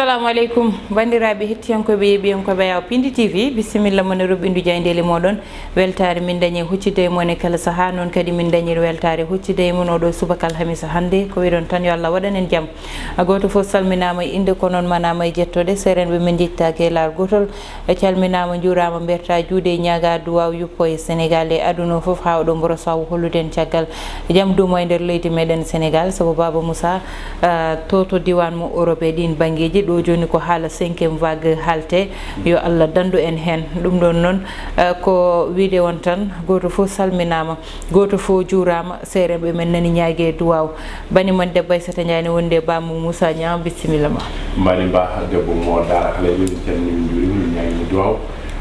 assalamu aleykum bandiraɓe hettiyankoɓe yeeɓiyankoɓe yaw Pindi TV bisimilla moon roɓindu jayndeli moɗon weltare min dañi huccide e moon e kala saaha noon kadi min dañi weltare huccide e moon oɗo subaka alhamisa hannde ko wiɗon tan yo Allah waɗanen jaam goto foof salminama e inde ko noon manama e jettode serenɓe min jettaki e laar gotol calminama juurama berta juude e ñaaga duwaw yuppo e Sénégal e aduna foof ha oɗo mboro saw holluden caggal jaam dumo e nder leydi meɗen Sénégal sabu Baba Moussa to diwan mo Europe ɗin banggueji ɗo joni ko haala 5e vague halte yo Allah dandu en hen ɗum ɗon noon ko wiide won tan goto foof salminama goto foof juurama sereɓe men nani ñaague duwaw banimon debbo Aissata Ndiaye ne wonde Bamou Moussa Niang bisimilla ma mbani mba debbo mo dara kala yoni tan min juri min ñaague duwaw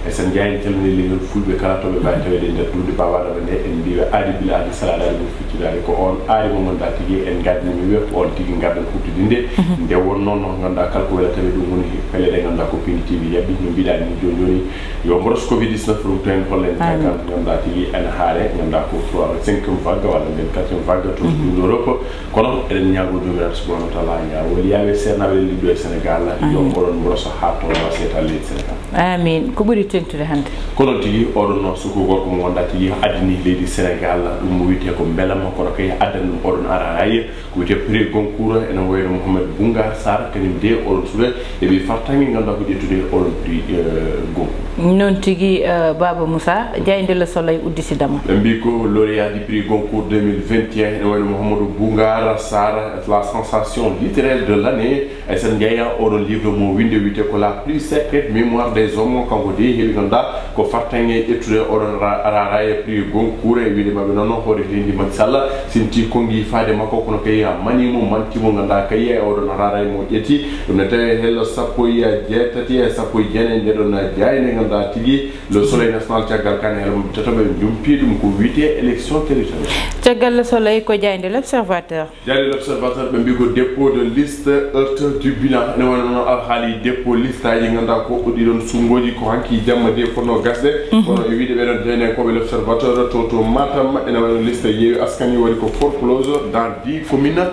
Aissata Ndiaye telni ligol fulɓe kala toɓe mbawi tawede nder duude bawaɗaɓe nde en mbiɓe aadi bila adi salaɗaɗe mum ficcitade ko on aari mo ganduɗa tigui en gardinimi wiya ko on tigui gardan huttudi nde nde won noon no ganduɗa kala ko welataɓe ɗum woni pelle ɗe ganduɗa ko Pindi TV yaɓɓi no mbiɗani ni joni joni yo mboros covid 19 ɗum to en hollen kakam ganduɗa tigui ene haare ganduɗa ko 5e vague walla nden 4e vague to ɗum Europe kono eɗen ñaago jomiraɗo subhanahu wa taala ñaago woni yawe sernaɓe liɗɗo e Sénégal yo mboɗon mborosa ha towa seeta leydi Sénégal amin ko ɓuuri tentude hannde kono tigi oɗon noon suku gorko mo wonɗa tigi addini leydi Sénégal ɗum mo wiyete ko beelama kono kay addani ɗum oɗon araray ko wiyete prix Goncourt ene wayno Mouhamed Boungar Sarr kañum de oɗon suuɗa eɓi fartami ganduɗa ko ƴettude oɗon prix Goncourt noon tigi Baba Moussa Diaynde Le Soleil uddisidama ɓe mbi ko lauréat du prix Goncourt 2021 ene wayno Mouhamadou Boungar Sarr la sensation littéraire de l'année Aissata Ndiaye oɗon livre mo winde wiyete ko la plus secrète mémoire des hommes kanko de heeɓi ganduɗa ko fartange ƴettude oɗon araray prix Goncourt e wiide mabɓe noon hoore leydi Macky Sall sinti kongi faade makko kono kay manimo mantimo ganduɗa kay e oɗon araray mo ƴetti ɗum ne tawi hello sappo e jeetati e sappo e jeenayi ndeɗon jayne ganduɗa tigui le soleil national caggal kan helmo tatoɓe jumpi ɗum ko wiyete élection territoriale caggal le soleil ko Diaynde l'Observateur ɓe mbi ko dépôt de liste heure du bilan ene wayno noon alhaali dépôt liste aji ganduɗa ko ɗiɗon sungoji ko hanki jamma de fonno gasde kono e wiide ɓeɗon jeyne koɓe l'Observateur to Matam ene wayno liste Yewwi Askan Wi waɗi ko foreclose dans 10 communes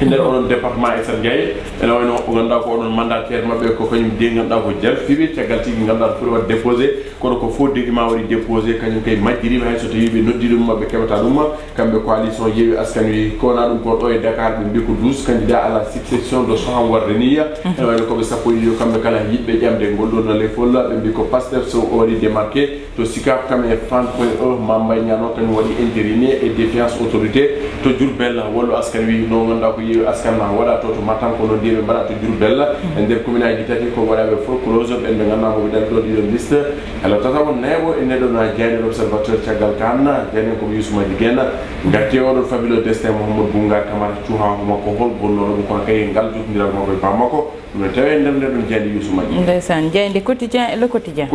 e nder oɗon département Aissata Ndiaye ene wayno ko ganduɗa ko oɗon mandataire mabɓe ko kañum de ganduɗa ko jalfiɓe caggal tigui ganduɗa foti wadde déposé kono ko faux document waɗi déposé kañum kay majjirima hay so tawi ɓe noddi ɗum mabɓe keɓata ɗum kamɓe coalition Yewwi Askan Wi kowona ɗum ko ɗo e Dakar ɓe mbi ko 12 candidat à la succession de Soham Wardiniya ene wayno koɓe sappo e ɗiɗo kamɓe kala yiɗɓe ƴamde ngolɗon leefol ɓe mbi ko Pastef so waɗi démarqué to Sicap kam e Fann.e Mame Mbaye Niang noon kañum waɗi intériné et défiance autorité to Diourbel Wallu Askan Wi no ganduɗa ko Yewwi Askan ma waɗa to Matam ko noon ndiye ɓe mbaɗa to Diourbel e nder commune aji tati ko waɗaɓe foreclose ɓen ɓe ganduɗa koɓe dari ɗo ɗiɗon liste hela tatamo neeɓo e neɗɗon Diaynde l'Observateur caggal kan Diaynde komo Youssoumaji Guène gatti oɗon fabuleux destin Mouhamadou Boungar Camara cuuhanko makko hol gonnoɗo ɗum kono kay ngal jotodiral makko e bammakko ɗum tawi nder ndeɗon Diaynde Youssoumaji ndeysan Diaynde quotidien e le quotidien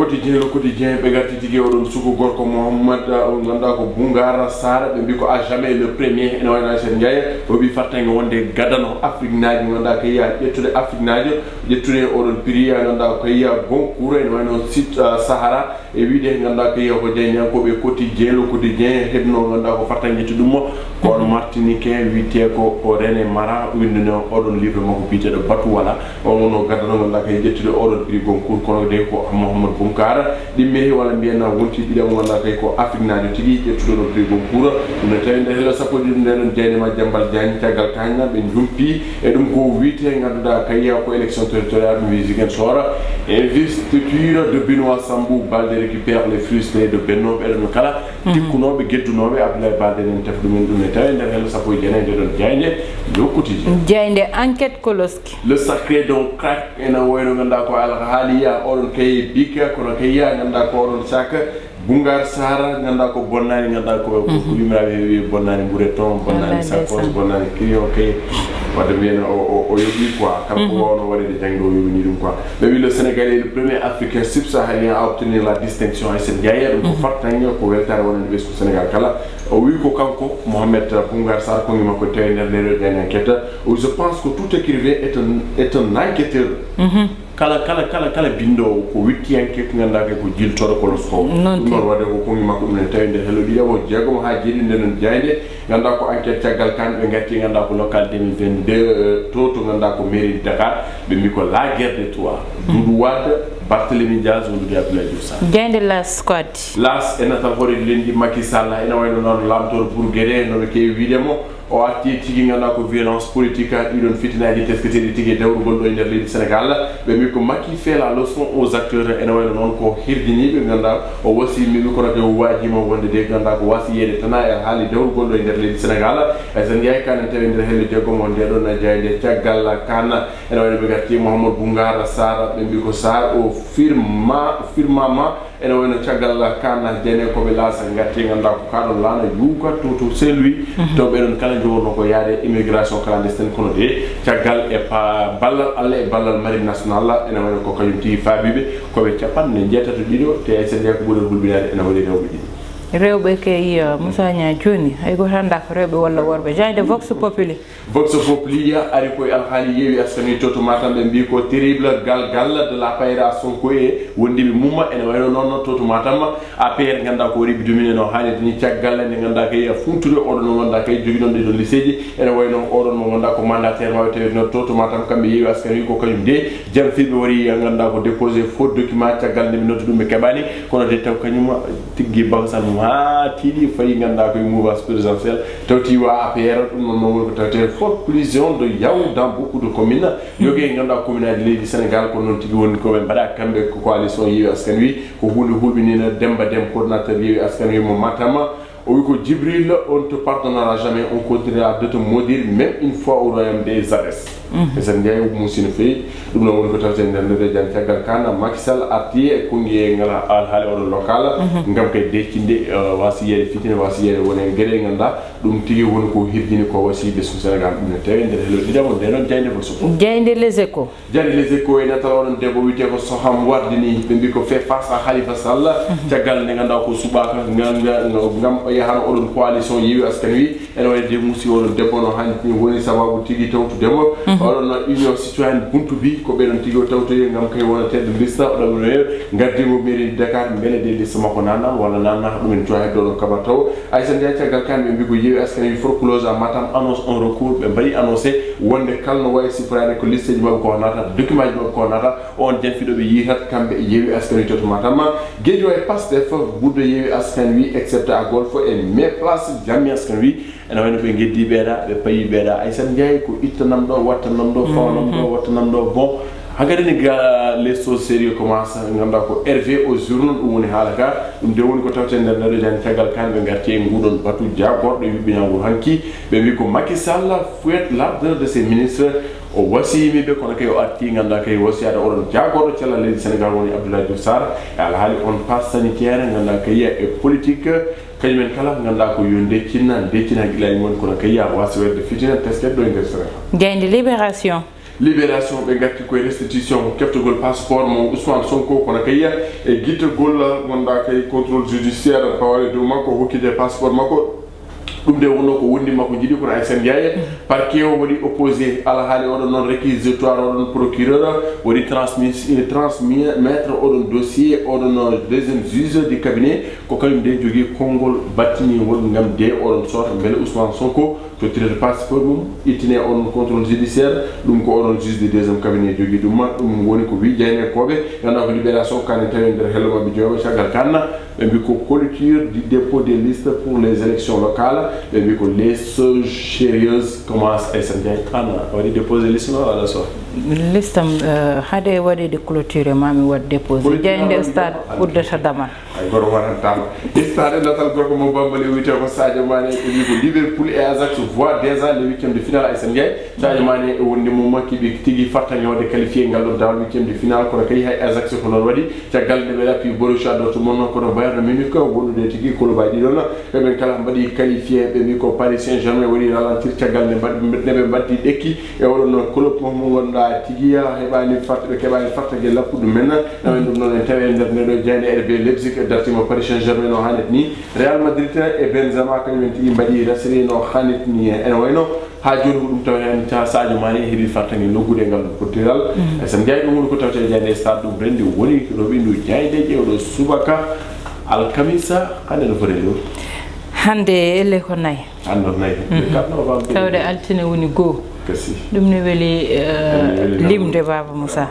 ɓe garti tigui oɗon suku gorko Mouhamad ganduɗa ko Boungar Sarr ɓe mbi ko à jamais le premier ene wayno Aissata Ndiaye o wi fartange wonde gadano Afrique naji ganduɗa ko yiya ƴettude Afrique naji ƴettude oɗon prix ganduɗa ko yiya Goncourt ene wayno site Sahara e wiide ganduɗa ko yiya ko Diaynenkoɓe quotidien le quotidien heɓno ganduɗa ko fartange ƴettude ɗum ko on martiniquais wiyete ko René Mara windino oɗon livre makko biteɗo Batou Wala ono gadano ganduɗa ko ƴettude oɗon prix Goncourt kono de ko Mouhamadou Boungar ɗimmiri walla mbiyana wonti ɗiɗam ganduɗa kay ko Afrique naji tigui ƴettude ɗon prix Goncourt ɗum ne tawi nde helo sappo ɗiɗi ndeɗon Diaynde ma Jambal Diagne caggal kañna ɓe jumpi e ɗum ko wiyete ganduɗa kay ko élection territoriale ɗum wi Ziguinchor investiture de Benoît Sambou Baldé récupère les frustrés de Benno ɓeɗon kala tikkunoɓe geddunoɓe Abdoulaye Baldé nen tef ɗumen ɗum ne tawi nder helo sappo e jeenayi ndeɗon Diaynde le quotidien Diaynde enquête Koloski le sacré donc crack ene wayno ganduɗa ko alhaaliya oɗon kay bika kono kay yiya ganduɗa ko oɗon saka Boungar Sarr ganduɗa ko bonnani ganduɗa ko yimiraɓe wi bonnani ɓuureton bonnani saccos bonnani crayon kay wadde mbiyen o yoɓi quoi kanko wawno waɗede jangde o yoɓini ɗum quoi ɓe wi le Sénégal est le premier africain subsaharien à obtenir la distinction Aissata Ndiaye ɗum ko fartange ko weltare wonande ɓesgu Sénégal kala o wi ko kanko Mouhamed Boungar Sarr kongi makko tawi nder leyɗo Diaynde enquête je pense que tout écrivain est un enquêteur kala bindo ko wittiyanke ko ganda ko jiltoro ko losko non wade ko ngi makko ne tawde helo di yawo jeego ha jidi nden jayde ganda ko enquête tagal kan be ngati ganda ko local 2022 to ganda ko mairie de Dakar be mi ko la guerre des trois Doudou Wade Barthélémy Diaz wonde Abdoulaye Diouf Sarr jayde la squad las enata hore lendi Macky Sall ina wayno non lamtor pour guerre no ke widemo o atti tigi ngana ko violence politique idon fitinaji teskete tigi dawrugol do nder leydi Sénégal be mi ko Macky fait la leçon aux acteurs ena wayno non ko hirdini be ganda o wasi mi ko radio wajima wonde de ganda ko wasi yede tana e haali dawrugol do nder leydi Sénégal e sen yaay kan tawi nder helde jego mon de don na jayde tiagal kana ena wayno be gatti Mahamadou Boungara Sarr be mi ko Sarr o firmama ena wayno tiagal kana dene ko be lasa ngati ganda ko kadon lana yuka to c'est lui to be don kala jowono ko yaade immigration clandestine kono de tiagal e pa ballal alla e ballal marine nationale ena wayno ko kayum ti faabibe ko be capanne jeetato dido te sen de ko bodol bulbinaade ena wayno rewbe didi rewbe kay Moussa Nya joni ay go tanda ko rewbe walla worbe jande vox populi ya ari koy al hali yewi asani toto matam be bi ko terrible gal de la payra Sonko e wondi bi mumma ene wayno non toto matam APR ganda ko ribi domine no hali ni tiagal ni ganda kay funtude odo no ganda kay jogi don de do lycée ene wayno odo no ganda ko mandataire ma wete no toto matam kambe yewi asani ko kanyum de jam fibe wori ganda ko déposer faux document tiagal ni noto dum be kebani kono de taw kanyum tiggi bagsal ha tidi fay ganda ko mouvance présidentielle tawti wa APR non ko tawte forte collision de yaw dans beaucoup de communes yoge ganda commune de leydi Sénégal ko non tigi woni ko be bada kambe ko coalition Yewwi Askan Wi ko hunde hulbini na Demba Dem coordinateur Yewwi Askan Wi mo Matama o ko Djibril on te pardonnera jamais, on continuera de te maudire même une fois au royaume des Ares e sen ngay musino fe dum no woni ko tawte nder jan tagal kana Macky Sall arti e kungi ngala al hali on local ngam kay dekinde wasi yede fitina wasi yede woni gere nganda dum tigi woni ko hirdini ko wasi be su Sénégal dum ne tawi nder helo didamo de non jayde fo so jayde les échos e nata on debo wite ko Soham Wardini be bi ko fait face à Khalifa Sall tagal ne nganda ko subaka ngam yahan odon coalition Yewwi Askan Wi ene wayde musi odon debbo no hanti woni sababu tigi tawtu demo odon union citoyenne buntu bi ko be non tigi tawto ngam kay wona tedde lista odon ngardimo mairie Dakar mbele de lista mako nana wala nana dum en toy do kabato ay sen dia tagal kan be bigo Yewwi Askan Wi foreclose à Matam annonce un recours be bari annoncé wonde kalno way sifrane ko liste ji mako nata document ji mako nata on jenfido be yihat kambe Yewwi Askan Wi to Matam gejo e Pastef budde Yewwi Askan Wi excepté à Golf et mes places Jammi Askan Wi ene wayno be geddi beeda be payi beeda ay sen jay ko ittanam do wattanam do fawnam do wattanam do bon hagade ni ga les choses sérieux commence ngamba ko RV aux journaux dum woni halaka dum de woni ko tawten der nado jan tagal kambe ngarti ngudon batu jagordo yubinango hanki be mi ko Macky Sall fouette l'ardeur de ses ministres o wasi mi be kono kay o atti nganda kay wasi ada oron jagordo ci la leydi Sénégal woni Abdoulaye Diouf Sarr ala hali on passe sanitaire nganda kay e politique kaymen kala nganda ko yonde cinna gilay mon kono kay ya wasi wede fitina tesket do nder Sénégal jayde libération be gatti ko restitution keftogol passeport mo Ousmane Sonko kono kay e gittogol nganda kay contrôle judiciaire pawale do mako hokkide passeport mako dum de wono ko wondi mako jidi ko ay sen yaye parquet o wadi opposé ala hali odon non réquisitoire odon procureur wadi transmettre odon dossier odon deuxième juge du cabinet ko kanyum de jogi kongol battini won ngam de odon sorta bele Ousmane Sonko to tirer passeport mum itine on contrôle judiciaire dum ko odon juge du deuxième cabinet jogi dum woni ko wi jeyne kobe ngana ko libération kan tawen der helma bi jowo chagal kanna be bi ko clôture du dépôt des listes pour les élections locales be bi ko les choses sérieuses commence à s'engager ana wadi déposer liste no ala so listam hade wadi de clôture mami wad déposer jeyde stade uddata damal ay goro waran tam stade natal gorko mo bambali wite ko Sadio Mané e bi ko Liverpool et Ajax voient déjà le huitième de finale ay s'engager Sadio Mané wondi mo makki bi tigi fartañode qualifié ngal dans le huitième de finale ko kay hay Ajax ko non wadi ca galde be lapi Borussia Dortmund ko Bayern Munich ko wonde tigi ko baadi don be ben kala mbadi qualifié be mi ko Paris Saint-Germain woni ralentir ca galde nebe mbatti dekki e wono club mo gonda tigi ya hebani fatte kebani fartage lappudu men nawen dum non tawe nder nedo jande RB Leipzig dartimo Paris Saint-Germain no hanet ni Real Madrid e Benzema kanyum tigi mbadi rasri no hanet ni en wayno ha joni dum taw hen ta Sadio Mané hedi fartangi noggude ngal ko tiral sen jay dum ko tawte jande stade dum rendi woni do bindu jayde jewdo subaka alkamisa hande no forelo hande elle ko nay ando nay tawde altine woni go kasi dum ne weli limde Baba Moussa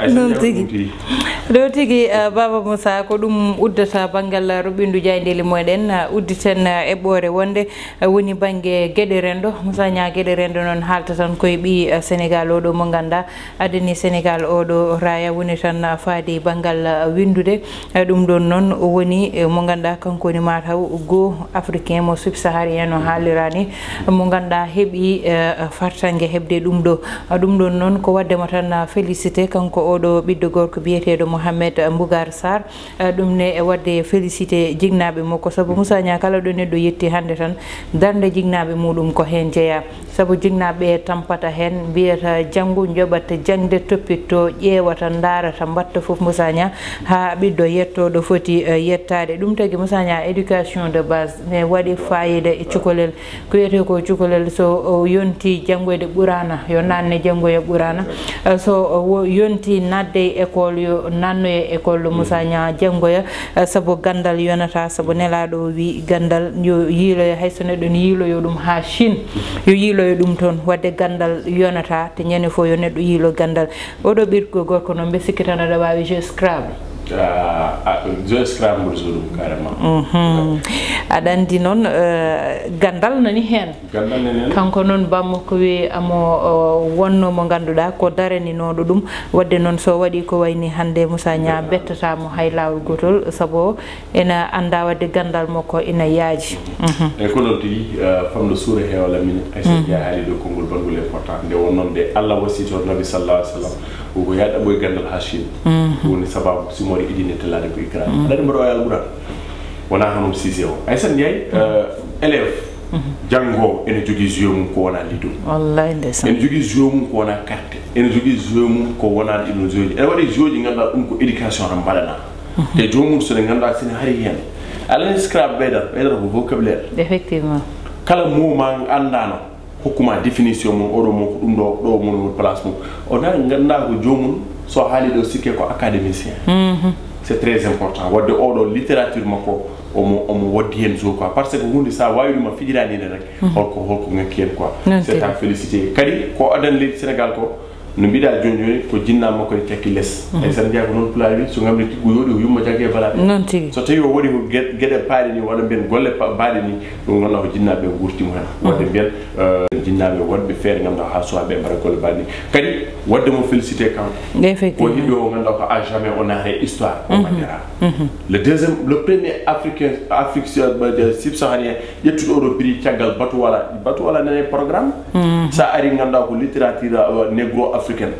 non tigi Baba Moussa ko ɗum uddata banggal ruɓindu jaydeli moɗen udditen eɓɓore wonde woni banggue gueɗe rendo Moussa Nia gueɗe rendo noon haalta tan koye ɓi Sénégal oɗo mo ganduɗa adani Sénégal oɗo raya woni tan faadi banggal windude ɗum ɗon noon woni mo ganduɗa kanko woni mataw go africain mo subsaharien no haalirani mo ganduɗa heeɓi fartangue heɓde ɗum ɗon noon ko waddemo tan félicité kanko oɗo ɓiɗɗo gorko biyeteɗo Mohamed Mbougar Sarr ɗum ne e wadde félicité jignaɓe makko saabu Moussa Nia kala ɗo neɗɗo yetti hande tan darde jignaɓe muɗum ko hen jeeya saabu jignaɓe tampata hen mbiyata janggo joɓat jangde toppitto ƴeewata darata mbatta foof Moussa Nia ha ɓiɗɗo yettoɗo foti yettade ɗum tagui Moussa Nia éducation de base ne waɗi fayida e cukalel ko wiyete ko cukalel so yonti janggoyde ɓurana yo nanne janggoya ɓurana so yonti nadde école yo nannoye école Moussa Nia janggoya saabu gandal yonata saabu nelaɗo wi gandal yo yiiloyo hayso neɗɗo ne yiiloyo ɗum ha Chine yo yiiloyo ɗum toon wadde gandal yonata te ñande fo yo neɗɗo yiilo gandal oɗo ɓiɗɗo gorko noon mbe sikki tan aɗa wawi jeu Scrabble jeu Scrabble ɗum carrément aɗa andi noon gandal nani hen kanko noon bammo ko wi amo wonno mo ganduɗa ko daraninoɗo ɗum wadde noon so waɗi ko wayni hande Moussa Nia bettatamo hay lawol gotol saabu ena anda wadde gandal makko ina yaaji e ko non tigi famno suura hewala min aysa dia haali ɗo konngol bangol important nde won noon de Allah wasito nabi sallallahu alaihi wasallam ko yaɗa ɓoye gandal ha Chine woni sababu simori idine telade ko ikra aɗa mbaɗo ayal ɓuran wona hanom sisé o Aissata Ndiaye élève janggo ene jogui jeu mum ko wona lido wallahi ndeysan ene jogui jeu mum ko wona carte ene jogui jeu mum ko wona ɗino jeu ji ene waɗi jeu ji ganduɗa ɗum ko éducation tan mbaɗana te jomum sone ganduɗa sene haari hen alani Scrabble ɓeydata ko vocabulaire effectivement kala mot ma andano hokkuma définition mum oɗo mo ko ɗum ɗo mon place mum o nani ganduɗa ko jomum so haali ɗo sikke ko académicien c'est très important wadde oɗo littérature makko omo waddi hen jo quoi parce que hunde sa wawi ɗuma fijiranide rek holko ngakki hen quoi c'est à félicité kadi ko adan leydi Sénégal ko no mbiɗa joni joni ko jinna makko e cakki less Aissata Ndiaye ko noon pulaar wi so gamri tiggo yoɗi ko yumma jaggue balaɓe non tigui so tawi o waɗi ko gueɗe paaɗe ni waɗa mbiyen golle mbaɗe ni ɗum ganduɗa ko jinnaɓe gurtimo hen wadde mbiyen jinnaɓe wonɓe feere ganduɗa ha suwaɓe mbaɗa golle mbaɗe ni kadi wadde mo félicité kanko effectivement ko yiɗo o ganduɗa ko à jamais on a histoire o maddira le premier Afrique subsaharien ƴettuɗo oɗo prix caggal batu wala nane programme sa ari ganduɗa ko littérature négro africaine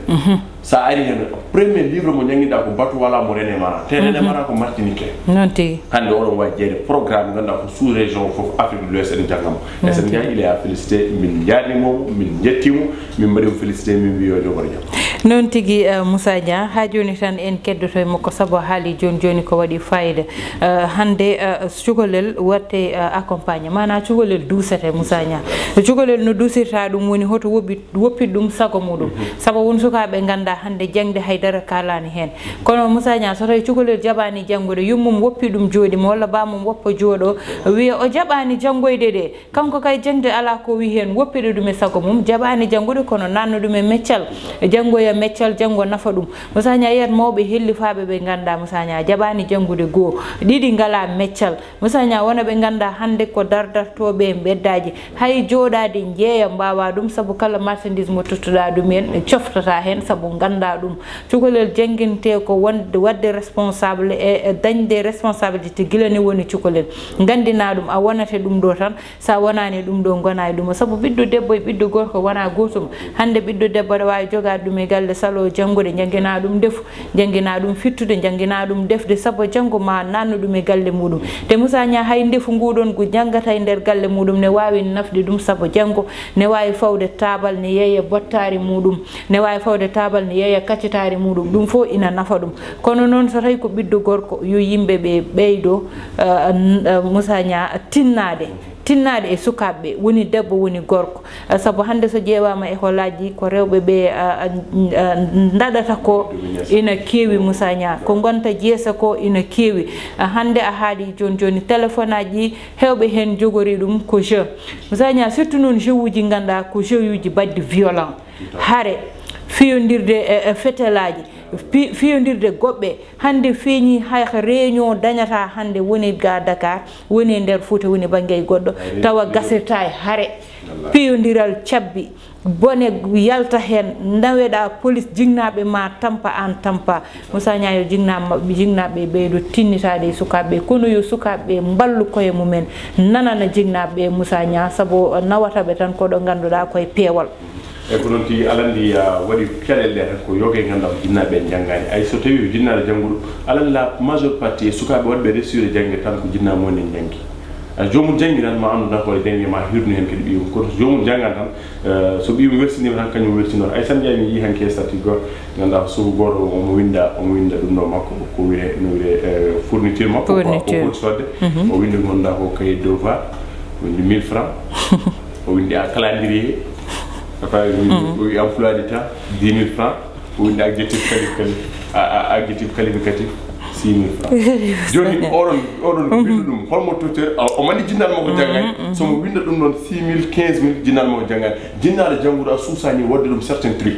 sa ari hen premier livre mo ñangiɗa ko batu wala mo René Mara te René Mara ko martiniquais non tigi hande oɗon wawi jeeyde programme ganduɗa ko sous région foof Afrique de l'Ouest en janggamo Aissata Ndiaye il est à félicité min jarnimomo min jettimo min mbaɗimo félicité min mbiyo jogoro jaam non tigi Moussa Nia ha joni tan en keddoto e makko saabu haali joni ko waɗi fayida hande cukalel watte accompagne mana cukalel duusete Moussa Nia cukalel no duusirta ɗum woni hoto woppit ɗum sago muɗum saabu won sukaɓe ganda hande jangde haydara kalani hen kono Moussa Nia so tawi cukalel jaɓani janggude yummum woppi ɗum jooɗima walla bamum woppa jooɗo wiya o jaɓani janggoyde de kanko kay jangde ala ko wi hen woppide ɗum e sago mum jaɓani janggude kono nanno ɗum e meccal janggoya meccal janggo nafa ɗum Moussa Nia yiyat mawɓe hellifaɓe ɓe ganda Moussa Nia jaɓani janggude goho ɗiɗi ngala meccal Moussa Nia wona ɓe ganda hande ko dardartoɓe e beddaji hay joɗade jeeya mbawa ɗum saabu kala marchandise mo tottuɗa ɗumen coftata hen saabu ganda ɗum cukalel jangguinte ko wadde responsable e dañde responsabilité guilani woni cukalel gandina ɗum a wonate ɗum ɗo tan sa wonani ɗum ɗo gona e ɗum saabu ɓiɗɗo debbo e ɓiɗɗo gorko wona gotum hande ɓiɗɗo debbo aɗa wawi jogade ɗum e galle salo janggude jangguina ɗum defu jangguina ɗum fittude jangguina ɗum defde saabu janggo ma nanno ɗum e galle muɗum te Moussa Nia hay ndefu nguɗon ko janggata e nder galle muɗum ne wawi nafde ɗum saabu janggo ne wawi fawde tabal ne yeeya bottari muɗum ne wawi fawde tabal ne yeeya kaccitari muɗum ɗum fo ina nafa ɗum kono noon so tawi ko ɓiɗɗo gorko yo yimɓeɓe ɓeydo Moussa Nia tinnade e sukaɓe woni debbo woni gorko sabu hande so ƴeewama école aji ko rewɓe ɓe daɗata ko ina keewi Moussa Nia ko gonta jeesa ko ina keewi hande a haali joni téléphone aji hewɓe hen jogori ɗum ko jeu Moussa Nia surtout noon jeu uji ganduɗa ko jeu uji badde violent haare fiyodirde e fetelaji fiyodirde goɓɓe hande feeñi hay réunion dañata hande woni ga Dakar woni e nder Fouta woni banggue goɗɗo tawa gasirta e haare piyodiral cabbi bone yalta hen naweɗa police jignaɓe ma tampa an tampa Moussa Nia yo jignaɓe ɓeydo tinnitade e sukaɓe kono yo sukaɓe mballu koye mumen nanana jignaɓe Moussa Nia saabu nawataɓe tan koɗo ganduɗa koye peewal e ko noon tigi alandi waɗi caɗele ɗe tan ko yogue ganduɗa ko jinnaɓe janggani ay so tawi ko jinnaɗo jangguɗo alani la majeure partie e sukaɓe waɗɓe ressude janggue tan ko jinnama woni en janggi jomum jangi tan ma andu nafoore jangi ma hirnu hen kadi ɓiyum kono jomum jangan tan so ɓiyum wersinima tan kañum wersinor ay tan mi yi hanke stati go ganduɗa sugu goto omo winda ɗum ɗo makko ko wiye no wiye fourniture makko ko ɓuri sodde o windi gonɗa ko kayit devoir windi 1000 francs o windi a calendrier o emploi du temps 10 000 francs o windi adjectif qualificatif 6 000 francs joni oɗon windu ɗum holmo tuteur o mani jinnal mako janggani somo winda ɗum ɗon 6 000 15 000 jinnal mako janggani jinnaɗo jangguɗo a suusani wadde ɗum certain truc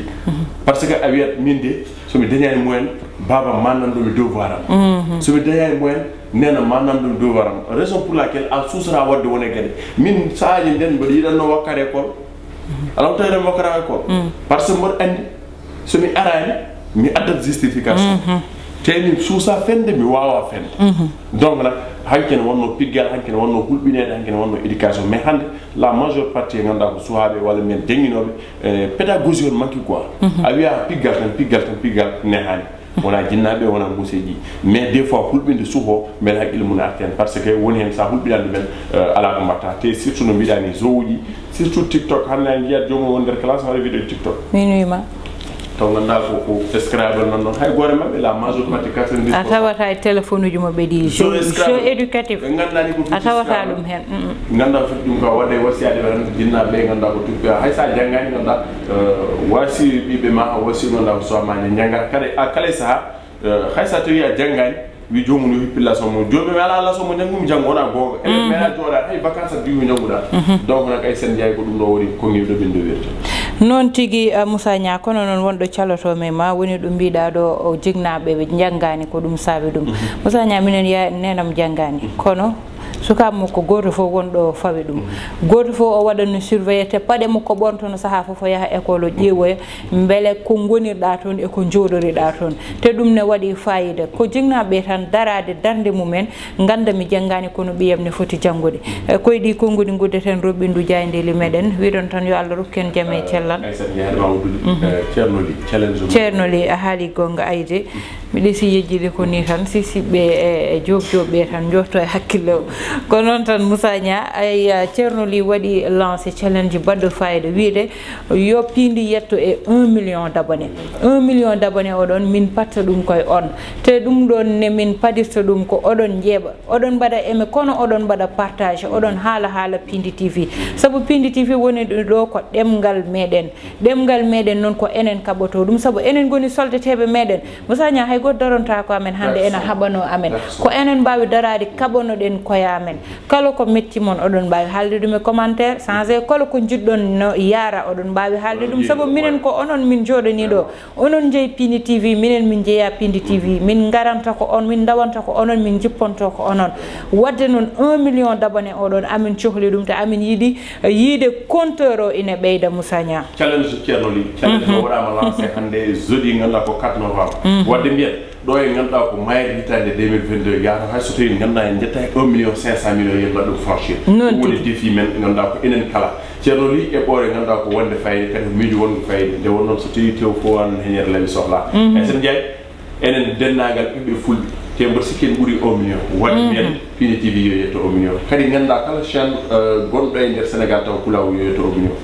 par ce que a wiyat min de somi dañani moyen baba mannan ɗomi devoir am somi dañani moyen nena mannan ɗum devoir am raison pour laquelle a suusata wadde wone gueɗe min saaji nden mbaɗa yiɗanno wakkare école alors tawde wakkara école par ce que mboɗo andi somi arani mi addat justification te min suusa fende mi wawa fende donc nak hankene wonno piggal hankene wonno hulɓinede hankene wonno éducation mais hande la majeure partie ganduɗa ko suhaɓe walla men jangguinoɓe pédagogie on manqui quoi a wiya piggal tan nehani wona jinnaɓe wona mbuseji mais des fois hulɓinde suuho beele haqqille mum arti hen par ce que woni hen sa hulɓinande men ala ko mbatta te surtout no mbiɗani zowuji surtout TikTok hande a jiyat jomum won nder classe waɗa vidéo TikTok min wima taw ganduɗa ko scrable non noon hay gore mabɓe la majeure partie 90 a tawata e téléphone uji mabɓe ɗi jeu éducatif ɓe gandani ko a tawata ɗum hen ganduɗa foti ɗum ko wadde wasiyade tan jinnaɓe ganduɗa ko tuppi hay sa janggani ganduɗa wasi ɓiɓe ma wasi ganduɗa ko sowama ne jangga kala saaha hay sa tawi a janggani wi jomum yo hippi laçon mo jomum ala laçon mo janggumi janggo wona gonga enen meeɗa jooɗa hay vacance a diwi jangguɗa donc nak ay sen jeeyi ko ɗum ɗo woni kongiɗo ɓen dowirta noon tigi Moussa Nia kono noon wonɗo calotome ma woni ɗum mbiɗa ɗo o jignaɓe ɓe janggani ko ɗum saabi ɗum Moussa Nia minen nenam janggani kono sukaɓe mo ko goto fof wonɗo fawi ɗum goto fof o waɗanno surveillé te paɗe mo ko ɓontono saaha fof o yaaha école o ƴeewoya beele ko gonirɗa toon e ko joɗoriɗa toon te ɗum ne waɗi fayida ko jignaɓe tan darade darde mumen ganda mi janggani kono ɓiyam ne foti janggude koye ɗi konngudi guddeten Robindu Diaydeli meɗen wiɗon tan yo Allah rokken jaam e cellal ceerno Ly a haali gonga ayde miɗa si yejjide ko ni tan sisiɓe e jobjoɓe tan jotto e hakkille o ko noon tan Moussa Nia ay ceerno Ly waɗi lancé challenge baɗɗo fayida wiide yo piindi yetto e 1 million d'abonné 1 million d'abonné oɗon min patta ɗum koye on te ɗum ɗon ne min padirta ɗum ko oɗon jeeɓa oɗon mbaɗa aimé kono oɗon mbaɗa partage oɗon haala Pindi TV saabu Pindi TV woni ɗo ko ɗemgal meɗen noon ko enen kaɓoto ɗum saabu enen goni soldeteɓe meɗen Moussa Nia hay goto daronta ko amen hande ena haɓano amen ko enen mbawi darade kaɓanoɗen koye amen kala ko metti mon oɗon mbawi haalde ɗum e commentaire changé kala ko jiɗɗon no yaara oɗon mbawi haalde ɗum saabu minen ko onon min joɗani ɗo onon jeeyi Pindi TV minen min jeeya Pindi TV min garanta ko on min dawanta ko onon min jipponto ko onon wadde noon 1 million d'abonné oɗon amin cohli ɗum te amin yiiɗi yiide compteur o ina ɓeyda Moussa Nia challenge ceerno Ly challenge o waɗama lancé hande jeudi ganduɗa ko 4 novembre wadde mbiyen ɗo e ganduɗa ko mayre hitande 2022 yaata hay so tawi ganduɗa en jetta 1 million 500 millions yen mbaɗɗum franchir woni défi men ganduɗa ko enen kala ceerno Ly e ɓoore ganduɗa ko wonde fayida kadi miijo wonde fayida nde wonnoon so tawi tew fo an heñere laaɓi sohla e sen jeeyi enen dennagal ɓiɓɓe fulɓe tembo sikken ɓuri 1 million waɗi men Pini TV yo yetto 1 million kadi ganda kala chaîne gonɗo e nder Sénégal taw Kulaw yo yetto 1 million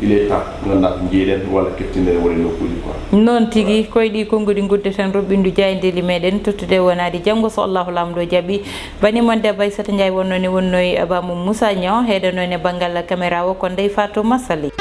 il est temps ganda ko jeeɗen walla keftinde woni nokkuji quoi non tigi koyɗi konngudi gudde tan Roɓindu Jayndeli meɗen tottude wonade janggo so Allahu lamɗo jaaɓi bani mon debbo Aissata Ndiaye wonno ni wonnoy Bamou Moussa Niang heɗanone banggal caméra o kon Ndeye Fatou Massali